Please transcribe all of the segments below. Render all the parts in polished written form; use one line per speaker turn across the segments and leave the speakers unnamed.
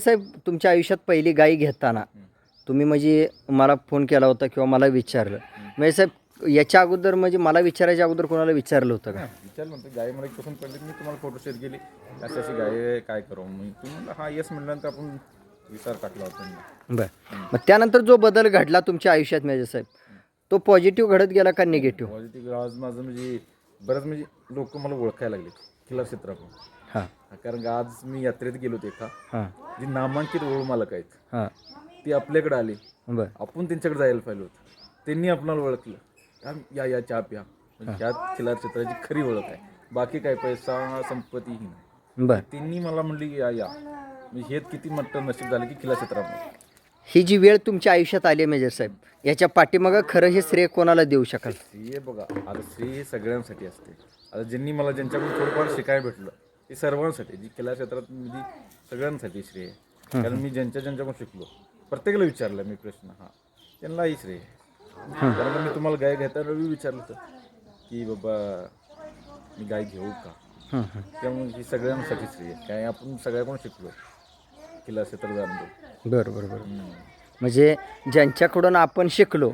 साहेब, तुमच्या आयुष्यात पहिली गाय घेताना तुम्ही म्हणजे मला फोन केला होता किंवा मला विचारलं म्हणजे साहेब याच्या अगोदर म्हणजे मला विचारायच्या अगोदर कोणाला विचारलं होतं का?
विचारलं नव्हतं. गाय मला एक पसंत पडली, मी तुम्हाला फोटो शेअर केली, अशी अशी गाय आहे, काय करावं. मी तुम्ही हा येस म्हटल्यानंतर आपण विचार टाकला होता.
बरं, मग त्यानंतर जो बदल घडला तुमच्या आयुष्यात म्हणजे साहेब, तो पॉझिटिव्ह घडत गेला का निगेटिव्ह?
पॉझिटिव्ह आज माझं म्हणजे बरंच म्हणजे लोक मला ओळखायला लागले खिलार क्षेत्रातून.
हां
कारण का आज मी यात्रेत गेलो होते का,
हां
जी नामांकित ओळ मालक आहेत
हां
ती आपल्याकडे आली.
बरं
आपण त्यांच्याकडे जायला पाहिजे होतं. त्यांनी आपल्याला ओळखलं, या चहा प्या. म्हणजे ह्या खिलार क्षेत्राची खरी ओळख आहे. बाकी काय पैसा संपत्ती ही नाही.
बरं.
त्यांनी मला म्हणली की या म्हणजे हे किती मोठं नशीब झालं की खिलार क्षेत्रामध्ये
ही जी वेळ तुमच्या आयुष्यात आली मेजर साहेब, याच्या पाठीमागं खरं हे श्रेय कोणाला देऊ शकाल?
श्रेय बघा, आता श्रेय हे सगळ्यांसाठी असते. आता ज्यांनी मला ज्यांच्याकडून थोडंफार शिकायला भेटलं ते सर्वांसाठी, जी खिलार क्षेत्रात म्हणजे सगळ्यांसाठी श्रेय आहे. कारण मी ज्यांच्याकडून शिकलो प्रत्येकाला विचारलं मी प्रश्न, त्यांनाही श्रेय आहे. कारण मी तुम्हाला गाय घेताना विचारलं होतं की बाबा मी गाय घेऊ का, त्यामुळे ही सगळ्यांसाठी श्रेय आहे. काय आपण सगळ्याकडून शिकलो खिलार क्षेत्रात जाणलो.
बरं बरं बरं. म्हणजे ज्यांच्याकडून आपण शिकलो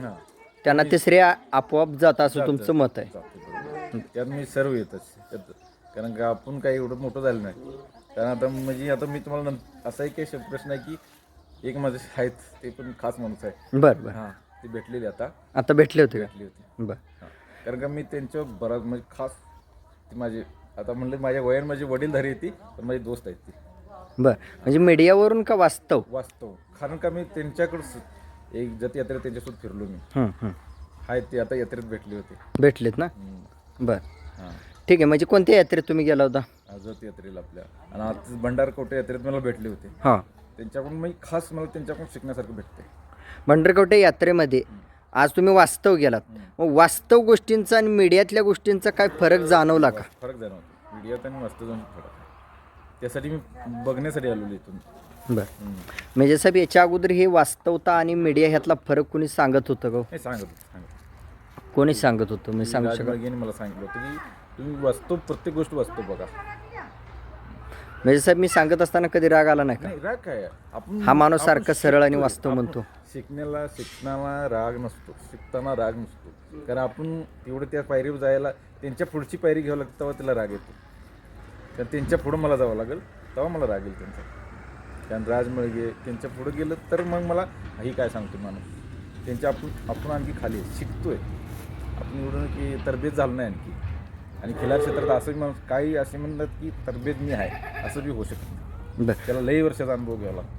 त्यांना ते श्रेय आपोआप जात असं तुमचं मत आहे?
त्यात मी सर्व येतच त्यात. कारण का आपण काही एवढं मोठं झालं नाही. कारण आता म्हणजे आता मी तुम्हाला असा एक प्रश्न आहे की एक माझे आहेत ते पण खास माणूस आहे.
बरं बरं.
ते भेटलेले
आता भेटले होते का?
भेटली होती.
बरं
कारण का मी त्यांच्या बराच म्हणजे खास ती माझे आता म्हणले माझ्या वयान माझी वडीलधारी येते पण माझे दोस्त आहेत ती.
बरं, म्हणजे मीडियावरून का वास्तव?
वास्तव. कारण का मी त्यांच्याकडं एक जत यात्रेत त्यांच्यासोबत फिरलो मी. आहेत ते आता यात्रेत भेटले होते.
भेटलेत ना? बरं
हां,
ठीक आहे. म्हणजे कोणत्या यात्रेत तुम्ही गेला होता?
जत यात्रेला आपल्या आणि आज भंडारकोटे यात्रेत मला भेटले होते.
हां,
त्यांच्याकडून मी खास मला त्यांच्याकडून शिकण्यासारखं भेटते.
भंडारकोटे यात्रेमध्ये आज तुम्ही वास्तव गेलात, मग वास्तव गोष्टींचा आणि मीडियातल्या गोष्टींचा काय फरक जाणवला का?
फरक जाणवतो मीडियात आणि वास्तव जाऊन फरक आहे. त्यासाठी मी बघण्यासाठी आलेलो इथून.
बरं, म्हणजे साहेब याच्या अगोदर हे वास्तवता आणि मीडिया ह्यातला फरक कोणी सांगत होतं का?
नाही सांगत
कोणी सांगत होतं मी सांगू शकाल?
राजमार्गीने मला सांगितलं होतं की तुम्ही वास्तव प्रत्येक गोष्ट वास्तव बघा.
म्हणजे साहेब मी सांगत असताना कधी राग आला नाही का?
नाही राग काय आपण
हा माणूस
आपण
सारखा सरळ आणि
शिकतोय.
वास्तव
आपण
म्हणतो.
शिकण्याला राग नसतो, शिकताना राग नसतो. कारण आपण तेवढं त्या पायरीवर जायला त्यांच्या पुढची पायरी घ्यावं लागतं तेव्हा तिला राग येतो. कारण त्यांच्या पुढं मला जावं लागेल तेव्हा मला राग येईल त्यांचा. कारण राजमळगे त्यांच्या पुढं गेलं तर मग मला ही काय सांगतो माणूस त्यांच्या आपण आणखी खाली शिकतोय. आपण एवढं की तरबेज झालं नाही आणखी. आणि खिलार क्षेत्रात असं माणूस काही असे म्हणतात की तरबेज मी आहे असं बी होऊ शकतं.
बरं
त्याला लई वर्षाचा अनुभव घ्यावा लागतो.